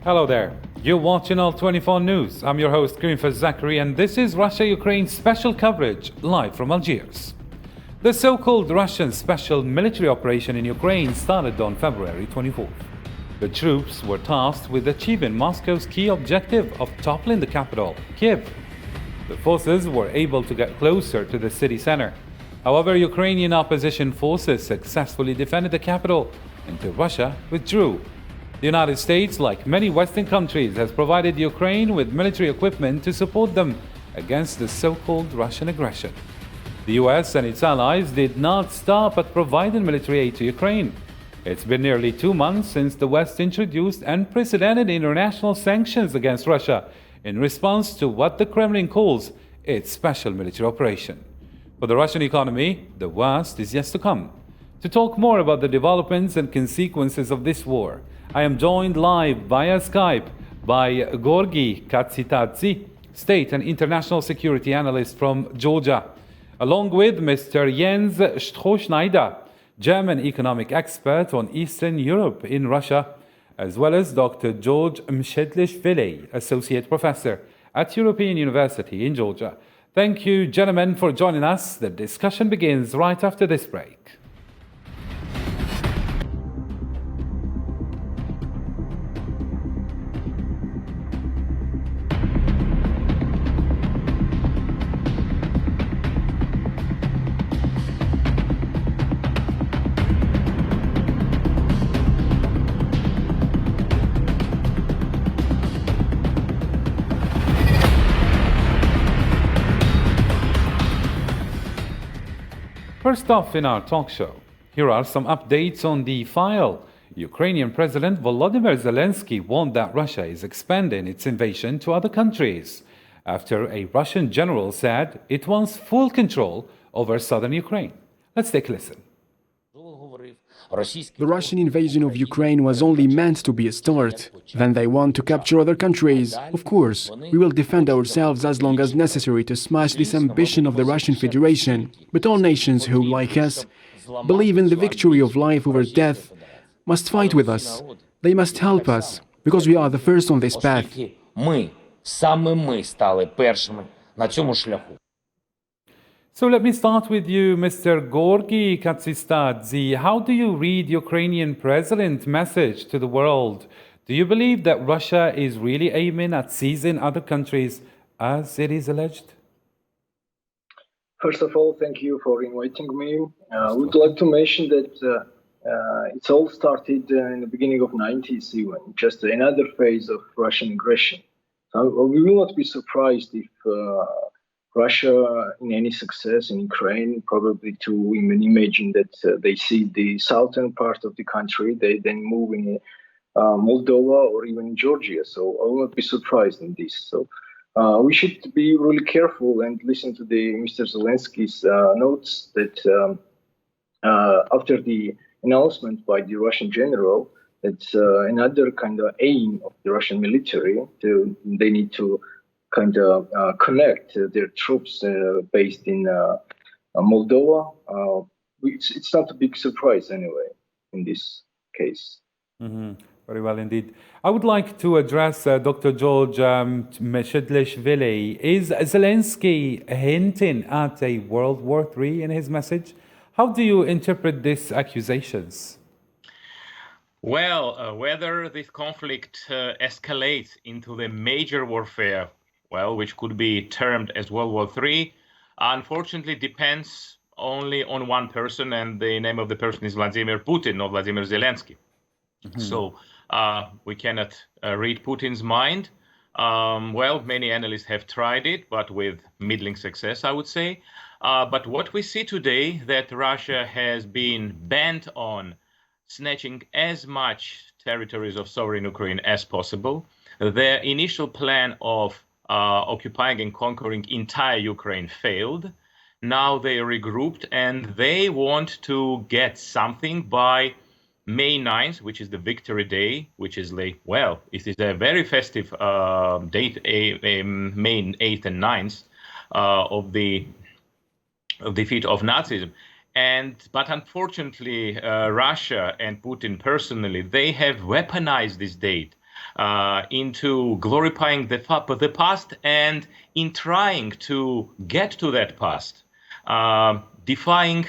Hello there. You're watching All 24 News. I'm your host, Greenford Zachary, and this is Russia-Ukraine special coverage live from Algiers. The so-called Russian special military operation in Ukraine started on February 24th. The troops were tasked with achieving Moscow's key objective of toppling the capital, Kiev. The forces were able to get closer to the city center. However, Ukrainian opposition forces successfully defended the capital until Russia withdrew. The United States, like many Western countries, has provided Ukraine with military equipment to support them against the so-called Russian aggression. The US and its allies did not stop at providing military aid to Ukraine. It's been nearly 2 months since the West introduced unprecedented international sanctions against Russia in response to what the Kremlin calls its special military operation. For the Russian economy, the worst is yet to come. To talk more about the developments and consequences of this war, I am joined live via Skype by Georgi Katsitadze, State and International Security Analyst from Georgia, along with Mr. Jens Strohschneider, German economic expert on Eastern Europe in Russia, as well as Dr. George Mshedlishvili, Associate Professor at European University in Georgia. Thank you, gentlemen, for joining us. The discussion begins right after this break. First off in our talk show, here are some updates on the file. Ukrainian President Volodymyr Zelensky warned that Russia is expanding its invasion to other countries after a Russian general said it wants full control over southern Ukraine. Let's take a listen. The Russian invasion of Ukraine was only meant to be a start. Then they want to capture other countries. Of course, we will defend ourselves as long as necessary to smash this ambition of the Russian Federation. But all nations who, like us, believe in the victory of life over death must fight with us. They must help us, because we are the first on this path. So let me start with you, Mr. Georgi Katsitadze. How do you read Ukrainian president's message to the world? Do you believe that Russia is really aiming at seizing other countries as it is alleged? First of all, thank you for inviting me. I would like to mention that it's all started in the beginning of 90s even, just another phase of Russian aggression. So we will not be surprised if Russia, in any success in Ukraine, probably to even imagine that they see the southern part of the country, they then move in Moldova or even Georgia. So I will not be surprised in this. So we should be really careful and listen to the Mr. Zelensky's notes that after the announcement by the Russian general, that's another kind of aim of the Russian military. They need to kind of connect their troops based in Moldova. It's not a big surprise anyway in this case. Mm-hmm. Very well indeed. I would like to address Dr. George Mshedlishvili. Is Zelensky hinting at a World War III in his message? How do you interpret these accusations? Well, whether this conflict escalates into the major warfare, well, which could be termed as World War III, unfortunately depends only on one person, and the name of the person is Vladimir Putin, not Vladimir Zelensky. Mm-hmm. So we cannot read Putin's mind. Well, many analysts have tried it, but with middling success, I would say. But what we see today, that Russia has been bent on snatching as much territories of sovereign Ukraine as possible. Their initial plan of occupying and conquering entire Ukraine failed. Now they regrouped and they want to get something by May 9th, which is the Victory Day, which is it is a very festive date, May 8th and 9th of the defeat of Nazism. But unfortunately, Russia and Putin personally, they have weaponized this date into glorifying the past, and in trying to get to that past, defying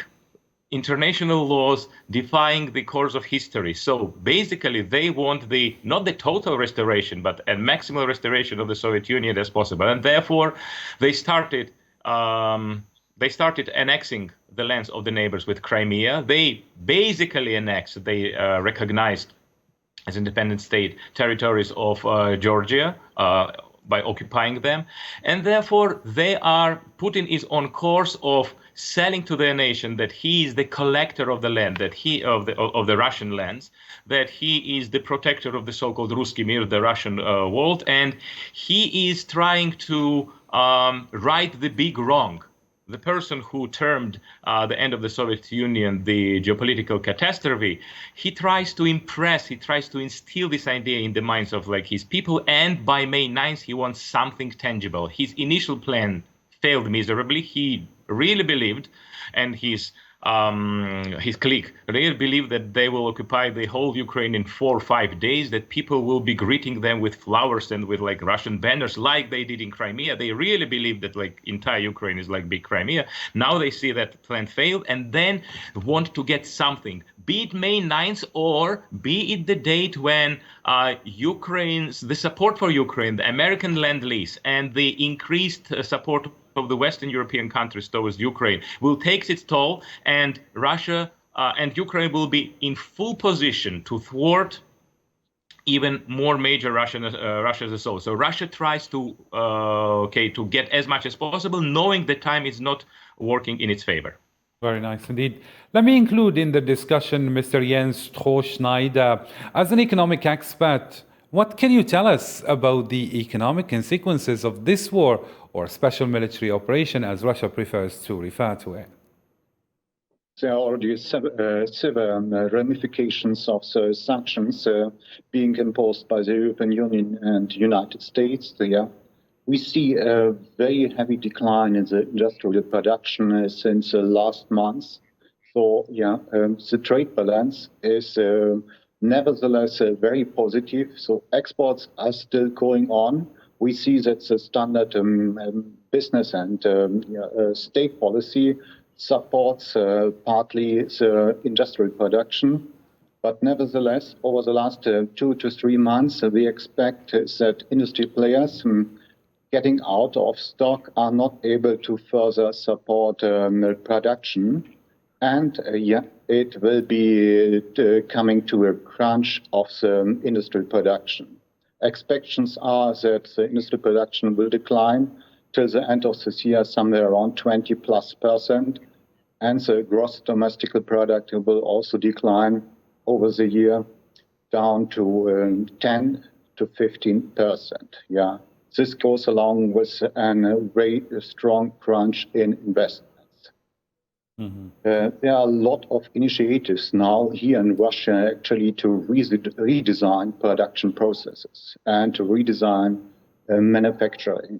international laws, defying the course of history. So basically, they want not the total restoration, but a maximal restoration of the Soviet Union as possible. And therefore, they started annexing the lands of the neighbors with Crimea. They basically annexed, they recognized as independent state territories of Georgia by occupying them. And therefore, Putin is on course of selling to their nation that he is the collector of the land, of the Russian lands, that he is the protector of the so-called Ruski Mir, the Russian world, and he is trying to right the big wrong. The person who termed the end of the Soviet Union the geopolitical catastrophe, he tries to instill this idea in the minds of his people, and by May 9th, he wants something tangible. His initial plan failed miserably. He really believed, and his clique really believed, that they will occupy the whole Ukraine in 4 or 5 days, that people will be greeting them with flowers and with Russian banners like they did in Crimea. They really believed that entire Ukraine is like big Crimea. Now they see that plan failed, and then want to get something, be it May 9th or be it the date when the support for Ukraine, the American Lend-Lease, and the increased support of the Western European countries towards Ukraine will take its toll, and Russia and Ukraine will be in full position to thwart even more major Russia's assault. So Russia tries to get as much as possible, knowing the time is not working in its favor. Very nice indeed. Let me include in the discussion Mr. Jens Strohschneider. As an economic expert, what can you tell us about the economic consequences of this war, or special military operation, as Russia prefers to refer to it? There are already severe ramifications of the sanctions being imposed by the European Union and United States. We see a very heavy decline in the industrial production since last month. So, the trade balance is nevertheless very positive. So exports are still going on. We see that the standard business and state policy supports partly the industrial production. But nevertheless, over the last 2 to 3 months, we expect that industry players getting out of stock are not able to further support production. And it will be coming to a crunch of the industrial production. Expectations are that the industrial production will decline till the end of this year, somewhere around 20+%, and the gross domestic product will also decline over the year down to 10 to 15%. This goes along with a very strong crunch in investments. There are a lot of initiatives now here in Russia actually to redesign production processes and to redesign manufacturing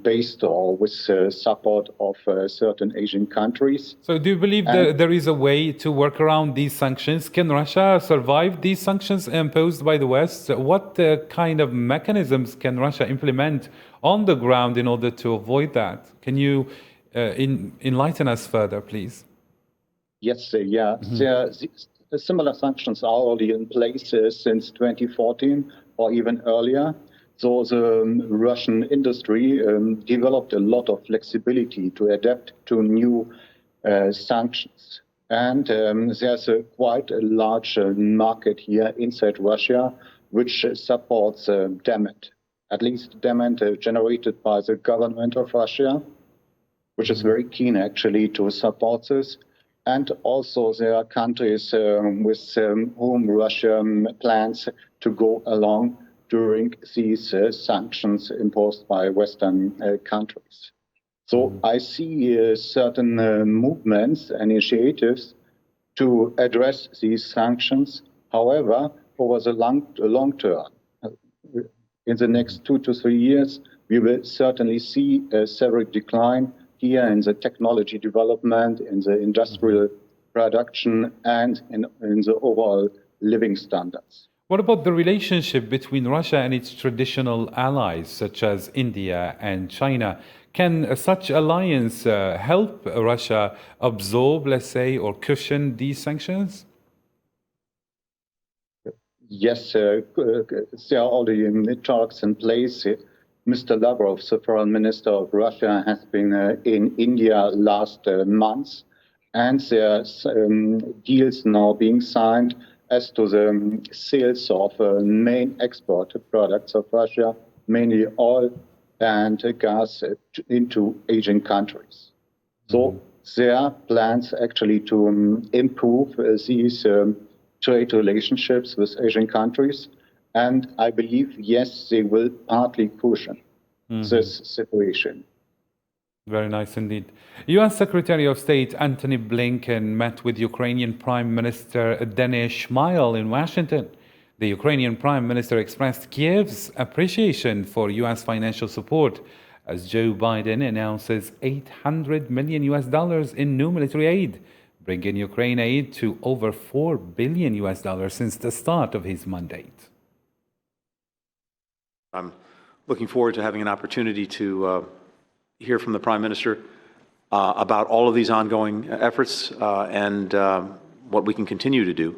based or with support of certain Asian countries. So do you believe that there is a way to work around these sanctions? Can Russia survive these sanctions imposed by the West? What kind of mechanisms can Russia implement on the ground in order to avoid that? Can you enlighten us further, please? Yes, similar sanctions are already in place since 2014 or even earlier. So the Russian industry developed a lot of flexibility to adapt to new sanctions. And there's quite a large market here inside Russia which supports demand, at least demand generated by the government of Russia, which is very keen actually to support this. And also there are countries with whom Russia plans to go along during these sanctions imposed by Western countries. So I see certain movements and initiatives to address these sanctions. However, over the long term, in the next 2 to 3 years, we will certainly see a severe decline here in the technology development, in the industrial production, and in the overall living standards. What about the relationship between Russia and its traditional allies, such as India and China? Can such alliance help Russia absorb, let's say, or cushion these sanctions? Yes, there are already talks in place. Mr. Lavrov, the foreign minister of Russia, has been in India last month, and there are deals now being signed as to the sales of main export products of Russia, mainly oil and gas, into Asian countries. So there are plans actually to improve these trade relationships with Asian countries. And I believe, yes, they will partly cushion this situation. Very nice indeed. U.S. Secretary of State Antony Blinken met with Ukrainian Prime Minister Denis Shmyhal in Washington. The Ukrainian Prime Minister expressed Kiev's appreciation for U.S. financial support as Joe Biden announces $800 million in new military aid, bringing Ukraine aid to over $4 billion since the start of his mandate. I'm looking forward to having an opportunity to hear from the Prime Minister about all of these ongoing efforts and what we can continue to do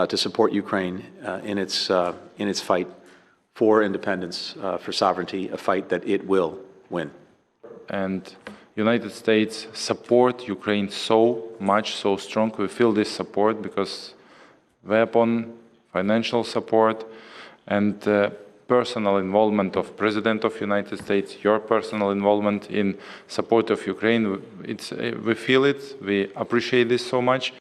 to support Ukraine in its fight for independence, for sovereignty, a fight that it will win. And United States support Ukraine so much, so strong. We feel this support because weapon, financial support, and personal involvement of President of United States, your personal involvement in support of Ukraine. We feel it, we appreciate this so much.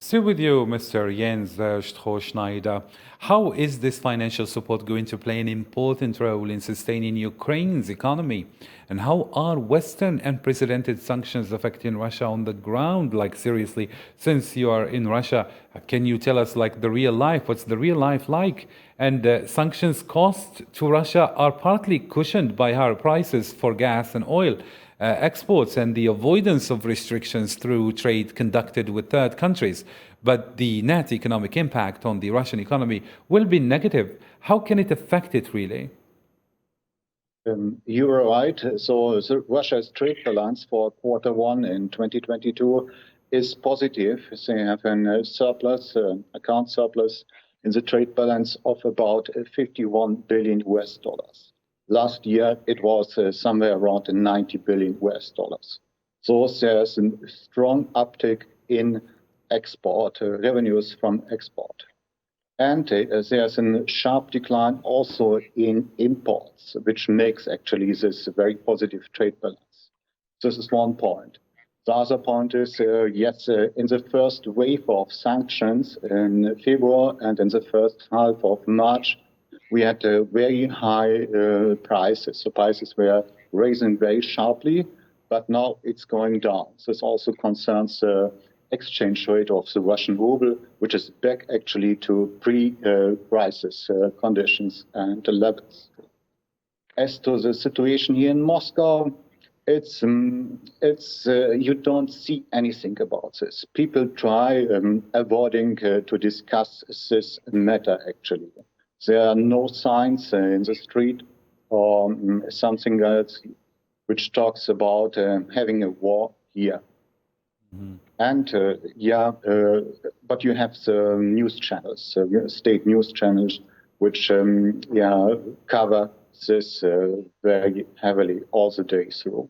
Still with you, Mr. Jens Stroh-Schneider. How is this financial support going to play an important role in sustaining Ukraine's economy? And how are Western unprecedented sanctions affecting Russia on the ground? Like, seriously, since you are in Russia, can you tell us, like, the real life? What's the real life like? And sanctions costs to Russia are partly cushioned by higher prices for gas and oil exports and the avoidance of restrictions through trade conducted with third countries. But the net economic impact on the Russian economy will be negative. How can it affect it, really? You are right. So Russia's trade balance for Q1 in 2022 is positive. They have a surplus, account surplus in the trade balance of about $51 billion. Last year, it was somewhere around $90 billion. So there's a strong uptick in export, revenues from export. And there's a sharp decline also in imports, which makes actually this a very positive trade balance. This is one point. The other point is, yes, in the first wave of sanctions in February and in the first half of March, we had very high prices. So prices were rising very sharply, but now it's going down. So this also concerns the exchange rate of the Russian ruble, which is back actually to pre-crisis conditions and levels. As to the situation here in Moscow, it's you don't see anything about this. People try avoiding to discuss this matter actually. There are no signs in the street or something else which talks about having a war here. And but you have the news channels, state news channels, which cover this very heavily all the day through.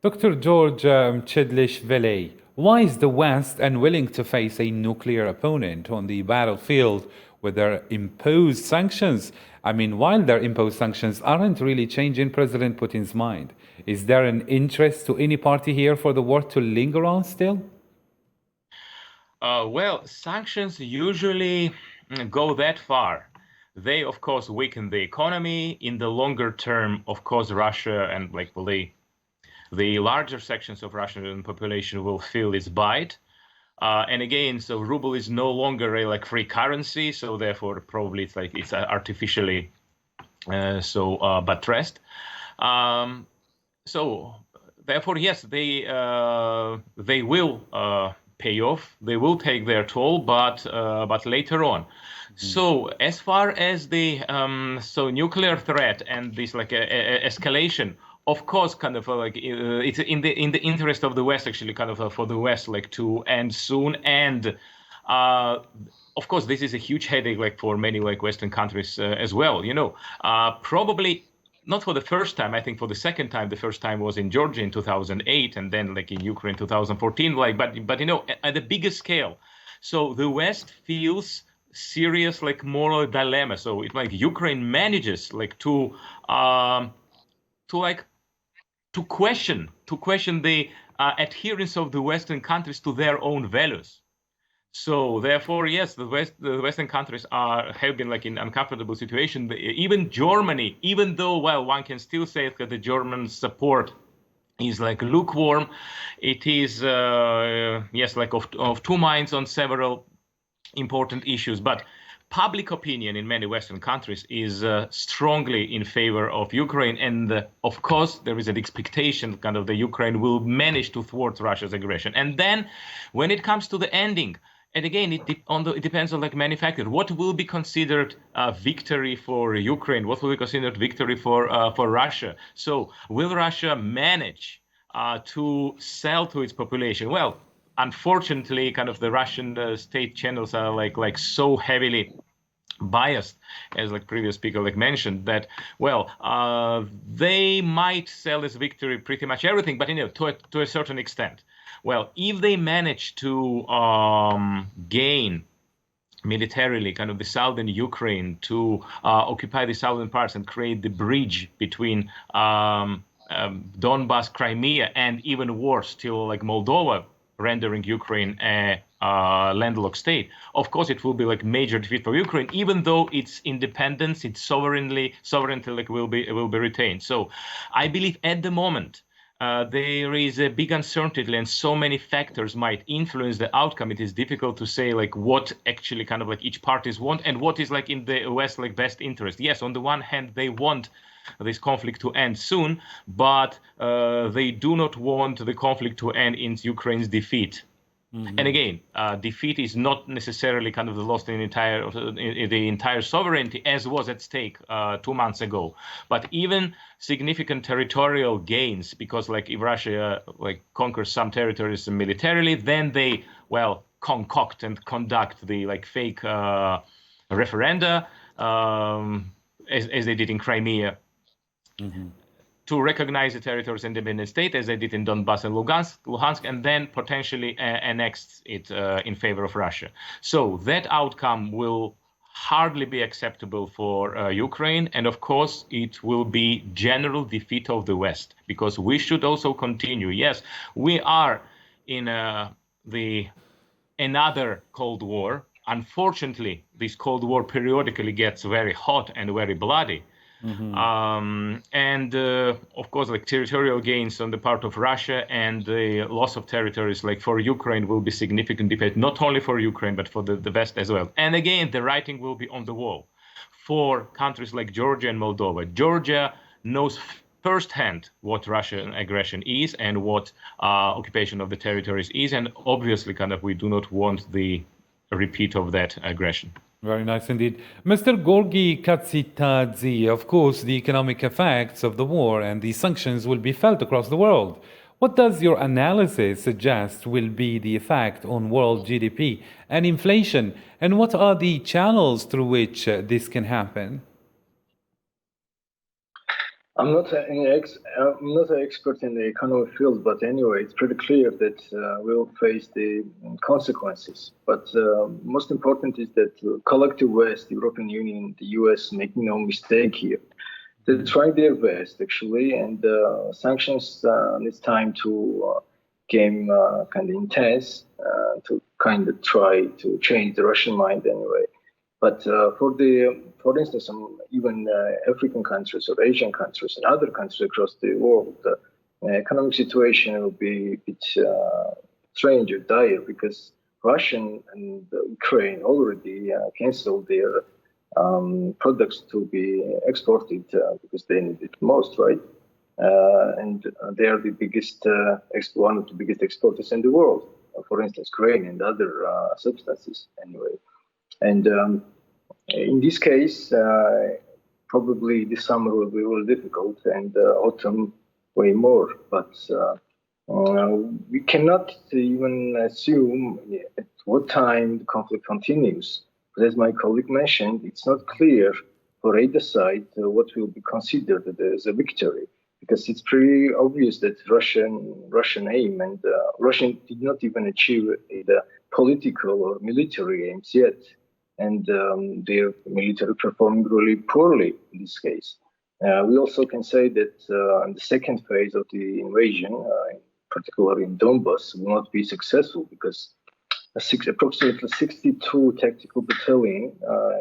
Dr. George Chedlishvili, why is the West unwilling to face a nuclear opponent on the battlefield with their imposed sanctions? I mean, while their imposed sanctions aren't really changing President Putin's mind, is there an interest to any party here for the war to linger on still? Well, sanctions usually go that far. They, of course, weaken the economy. In the longer term, of course, Russia and the larger sections of Russian population will feel its bite. And again, so ruble is no longer a free currency, so therefore probably it's artificially buttressed. So therefore, yes, they will pay off. They will take their toll, but later on. So as far as the nuclear threat and this like escalation, of course, kind of like it's in the interest of the West, actually, kind of for the West, like to end soon. And of course, this is a huge headache, like for many like Western countries as well. Probably not for the first time. I think for the second time. The first time was in Georgia in 2008, and then like in Ukraine 2014. Like, but at a bigger scale. So the West feels serious like moral dilemma. So it like Ukraine manages like to question the adherence of the Western countries to their own values. So therefore, yes, the Western countries have been like in uncomfortable situation. Even Germany, even though, well, one can still say that the German support is like lukewarm, it is yes, like of two minds on several important issues. But public opinion in many Western countries is strongly in favor of Ukraine, and of course there is an expectation kind of the Ukraine will manage to thwart Russia's aggression. And then when it comes to the ending, and again, it depends on like many factors. What will be considered a victory for Ukraine? What will be considered victory for Russia? So will Russia manage to sell to its population? Well, unfortunately, kind of the Russian state channels are like so heavily biased, as like previous speaker like mentioned, that well they might sell as victory pretty much everything, but to a certain extent. Well, if they manage to gain militarily kind of the southern Ukraine, to occupy the southern parts and create the bridge between Donbas, Crimea, and even worse, still like Moldova, rendering Ukraine a landlocked state. Of course, it will be like major defeat for Ukraine, even though its independence, its sovereignty like will be retained. So I believe at the moment there is a big uncertainty, and so many factors might influence the outcome. It is difficult to say like what actually kind of like each parties want and what is like in the West like best interest. Yes, on the one hand, they want this conflict to end soon, but they do not want the conflict to end in Ukraine's defeat. And again, defeat is not necessarily kind of the loss in the entire sovereignty, as was at stake 2 months ago, but even significant territorial gains, because like if Russia like conquers some territories militarily, then they concoct and conduct the like fake referenda, as they did in Crimea. To recognize the territory's independent state, as they did in Donbas and Luhansk, and then potentially annex it in favor of Russia. So that outcome will hardly be acceptable for Ukraine, and of course it will be general defeat of the West, because we should also continue. Yes, we are in another Cold War. Unfortunately, this Cold War periodically gets very hot and very bloody. And of course, like territorial gains on the part of Russia and the loss of territories like for Ukraine will be significant defeat, not only for Ukraine, but for the West as well. And again, the writing will be on the wall for countries like Georgia and Moldova. Georgia knows firsthand what Russian aggression is and what occupation of the territories is. And obviously, kind of, we do not want the repeat of that aggression. Very nice indeed. Mr. Gorgi Katsitadze, of course, the economic effects of the war and the sanctions will be felt across the world. What does your analysis suggest will be the effect on world GDP and inflation, and what are the channels through which this can happen? I'm not an expert in the economic field, but anyway, it's pretty clear that we'll face the consequences. But most important is that collective West, the European Union, the US, making no mistake here, they're trying their best actually, and sanctions this time to became kind of intense to kind of try to change the Russian mind anyway. But for instance, even African countries or Asian countries and other countries across the world, the economic situation will be a bit strange or dire because Russia and Ukraine already canceled their products to be exported because they need it most, right? And they are the biggest, one of the biggest exporters in the world for instance, grain and other substances anyway. And in this case, probably this summer will be really difficult, and autumn way more. But we cannot even assume at what time the conflict continues. But as my colleague mentioned, it's not clear for either side what will be considered as a victory, because it's pretty obvious that Russian aim, and Russia did not even achieve the political or military aims yet, and their military performing really poorly in this case. We also can say that in the second phase of the invasion, particularly in Donbass, will not be successful because approximately 62 tactical battalion,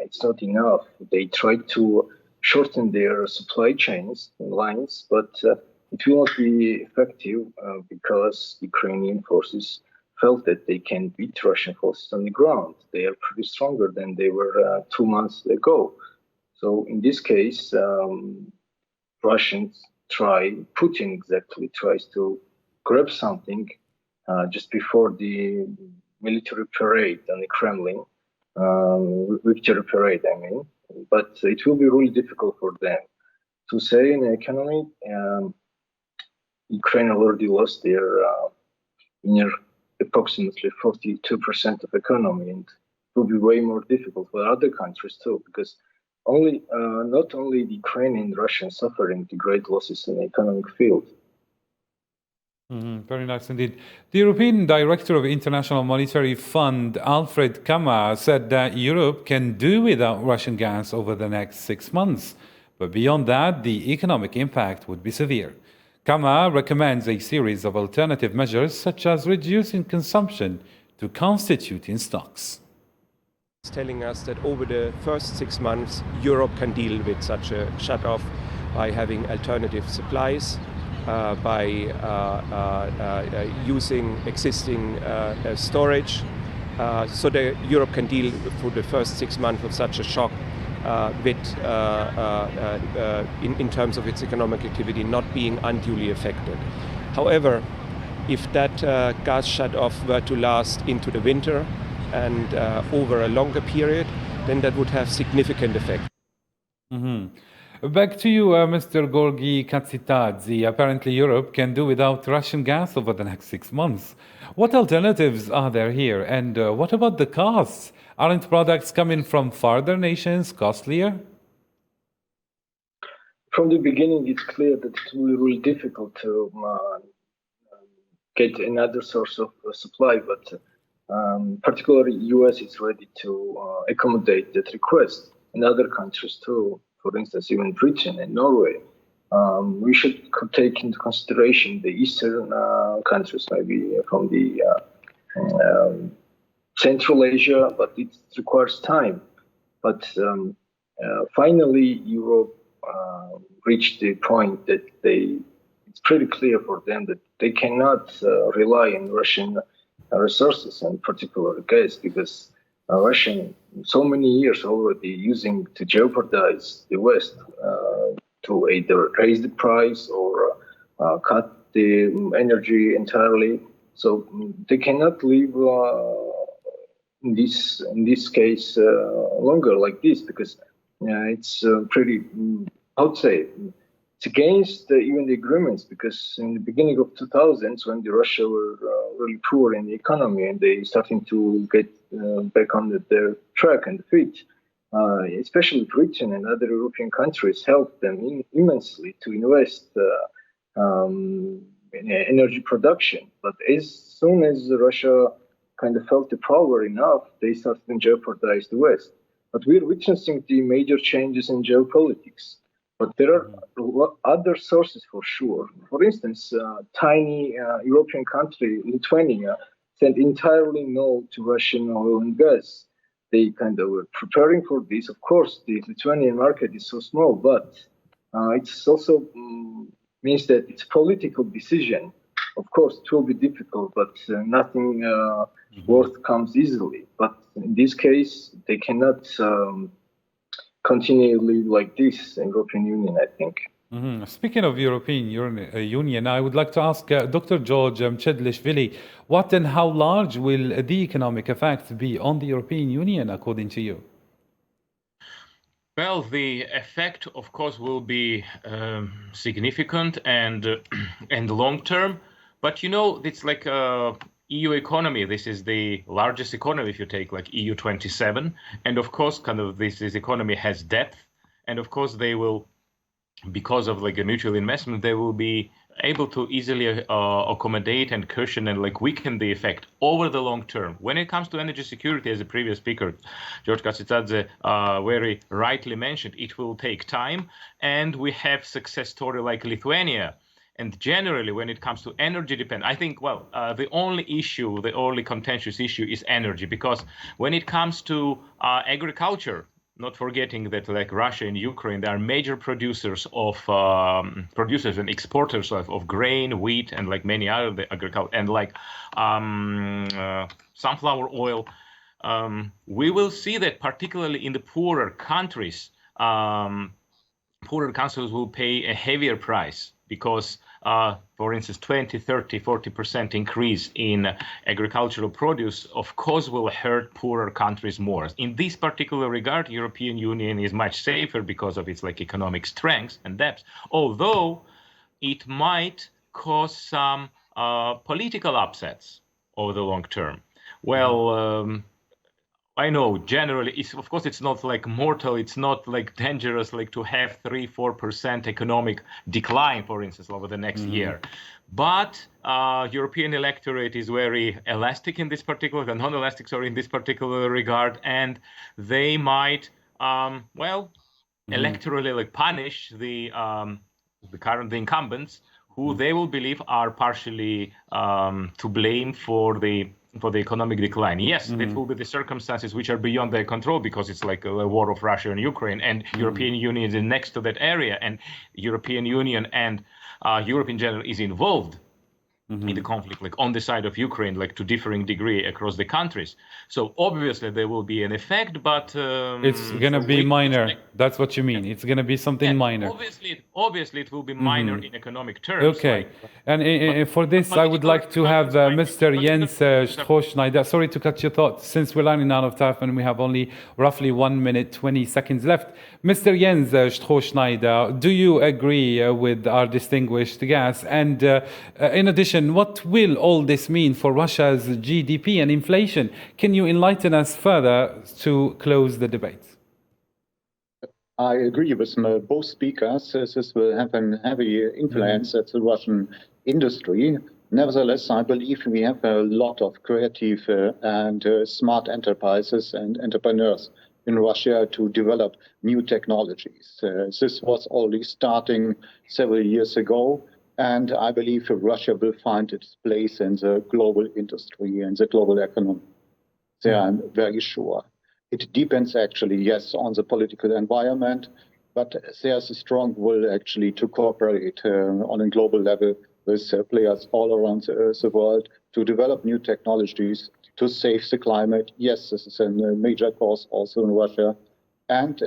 it's not enough. They tried to shorten their supply chains and lines, but it will not be effective because Ukrainian forces felt that they can beat Russian forces on the ground. They are pretty stronger than they were 2 months ago. So in this case, Putin exactly tries to grab something just before the military parade on the Kremlin, victory parade, I mean. But it will be really difficult for them to say in the economy. Ukraine already lost their near approximately 42% of economy, and it will be way more difficult for other countries too, because not only the Ukraine and Russia suffering the great losses in the economic field. Very nice indeed. The European Director of International Monetary Fund, Alfred Kammer, said that Europe can do without Russian gas over the next 6 months. But beyond that, the economic impact would be severe. Kammer recommends a series of alternative measures, such as reducing consumption to constituting stocks. It's telling us that over the first 6 months, Europe can deal with such a shutoff by having alternative supplies, by using existing storage, so that Europe can deal for the first 6 months of such a shock in terms of its economic activity not being unduly affected. However, if that gas shutoff were to last into the winter and over a longer period, then that would have significant effect. Back to you, Mr. Gorgi Katsitadze. Apparently Europe can do without Russian gas over the next 6 months. What alternatives are there here? And what about the costs? Aren't products coming from farther nations costlier? From the beginning, it's clear that it will be really difficult to get another source of supply, but particularly US is ready to accommodate that request, and other countries too. For instance, even Britain and Norway. We should take into consideration the eastern countries, maybe from the Central Asia, but it requires time. But finally, Europe reached the point that it's pretty clear for them that they cannot rely on Russian resources, and particularly gas, because Russian so many years already using to jeopardize the West to either raise the price or cut the energy entirely. So they cannot live in this case longer like this, because it's pretty, I would say, it's against even the agreements, because in the beginning of 2000s, when the Russia were really poor in the economy and they starting to get back on their track and feet, especially Britain and other European countries helped them immensely to invest in energy production. But as soon as Russia kind of felt the power enough, they started to jeopardize the West. But we're witnessing the major changes in geopolitics. But there are other sources for sure. For instance, tiny European country, Lithuania, said entirely no to Russian oil and gas. They kind of were preparing for this. Of course, the Lithuanian market is so small, but it's also means that it's a political decision. Of course, it will be difficult, but nothing worth comes easily. But in this case, they cannot continue to live like this in European Union, I think. Speaking of European Union, I would like to ask Dr. George Mchedlishvili, what and how large will the economic effect be on the European Union, according to you? Well, the effect, of course, will be significant and long term. But it's like EU economy. This is the largest economy if you take like EU 27, and of course, kind of this economy has depth, and of course they will, because of like a mutual investment, they will be able to easily accommodate and cushion and like weaken the effect over the long term. When it comes to energy security, as the previous speaker, George Katsitsadze, very rightly mentioned, it will take time. And we have success story like Lithuania. And generally, when it comes to energy dependence, I think, well, the only contentious issue is energy, because when it comes to agriculture, not forgetting that like Russia and Ukraine, they are major producers and exporters of grain, wheat, and like many other agriculture, and like sunflower oil. We will see that particularly in the poorer countries will pay a heavier price because, for instance, 20, 30, 40% increase in agricultural produce, of course, will hurt poorer countries more. In this particular regard, European Union is much safer because of its like economic strength and depth, although it might cause some political upsets over the long term. Well, I know generally, of course, it's not like mortal, it's not like dangerous, like to have 3-4% economic decline, for instance, over the next year. But European electorate is very elastic in this particular, the non-elastic, sorry, in this particular regard, and they might, electorally like punish the incumbents, who they will believe are partially to blame for the economic decline. Yes, it will be the circumstances which are beyond their control because it's like a war of Russia and Ukraine, and European Union is next to that area, and European Union and Europe in general is involved in the conflict, like on the side of Ukraine, like to differing degree across the countries. So obviously there will be an effect, but it's going to be minor. That's what you mean. It's going to be something minor. Obviously, it will be minor in economic terms. Okay. And for this, I would like to have Mr. Jens Strohschneider. Sorry to cut your thought, since we're running out of time and we have only roughly 1 minute, 20 seconds left. Mr. Jens Strohschneider, do you agree with our distinguished guest? And in addition, what will all this mean for Russia's GDP and inflation? Can you enlighten us further to close the debate? I agree with both speakers. This will have a heavy influence at the Russian industry. Nevertheless, I believe we have a lot of creative and smart enterprises and entrepreneurs in Russia to develop new technologies. This was already starting several years ago, and I believe Russia will find its place in the global industry and the global economy. There I'm very sure. It depends actually, yes, on the political environment, but there's a strong will actually to cooperate on a global level with players all around the world to develop new technologies to save the climate. Yes, this is a major cause also in Russia. And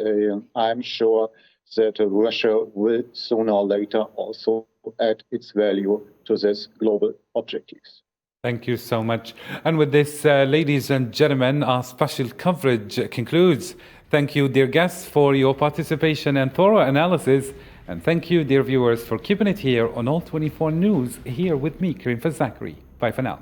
I'm sure that Russia will sooner or later also add its value to these global objectives. Thank you so much. And with this, ladies and gentlemen, our special coverage concludes. Thank you, dear guests, for your participation and thorough analysis. And thank you, dear viewers, for keeping it here on All 24 News, here with me, Karim Fazakri. Bye for now.